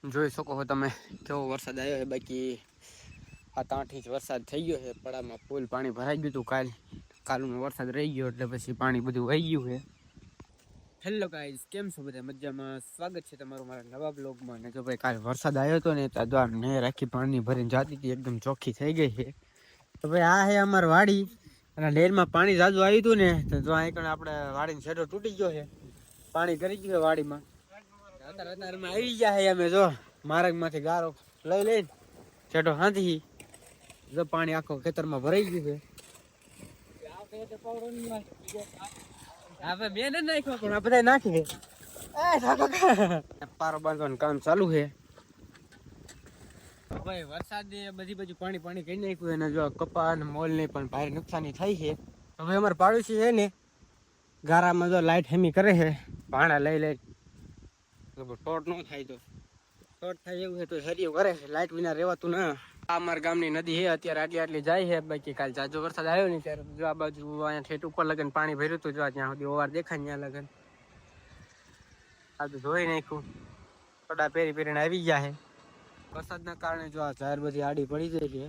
જોઈ શકો છો તમે કેવો વરસાદ આવ્યો છે. બાકી 7-8 ઇંચ વરસાદ થઈ ગયો છે. પડામાં ફૂલ પાણી ભરાઈ ગયું હતું. કાલનો વરસાદ રહી ગયો એટલે પછી પાણી બધું વહી ગયું છે. હેલો ગાઈઝ, કેમ છો બધા? મજામાં? સ્વાગત છે તમારું મારા નવા બ્લોગમાં. ને જો ભાઈ કાલ વરસાદ આવ્યો હતો ને તો આ નહેર આખી પાણી ભરીને જાતી હતી, એકદમ ચોખ્ખી થઈ ગઈ છે. તો ભાઈ આ છે અમારી વાડી અને નહેરમાં પાણી જાજુ આવ્યું હતું ને તો અહીં આપણે વાડીનો છેડો તૂટી ગયો છે. પાણી કરી ગયું વાડીમાં. અત્યારમાં આવી ગયા છે અમે જો માર્ગમાંથી ગારો લઈ લઈને છેડો હાંધી જો પાણી આખો ખેતરમાં ભરાઈ ગયું છે. બે ને નાખ્યો પણ આ બધા નાખી પારો બાંધવાનું કામ ચાલુ છે. ભાઈ વરસાદે બધી બાજુ પાણી કરી નાખ્યું અને જો કપા અને મોલ ને પણ ભારે નુકસાની થઈ છે. હવે અમારે પાડોશી છે ને ગારામાં જો લાઈટ હેમી કરે છે ભાણા લઈ લઈ ટોટ ન થાય તો ટોટ થાય એવું છે તો હરિયું કરે છે. લાઈટ વિના રહેવાતું ના. આ અમારા ગામની નદી છે અત્યારે આટલી જાય છે. બાકી કાલ જાજો વરસાદ આવ્યો ને ત્યારે જો આ બાજુ અહીંયા ઠેઠ ઉપર લગન પાણી ભર્યું હતું. જો ત્યાં સુધી ઓવાર દેખાય ત્યાં લગન આ તો ધોઈ નાખ્યું. કડા પહેરીને આવી ગયા છે. વરસાદના કારણે જો આ ઝાર બધી આડી પડી જાય છે.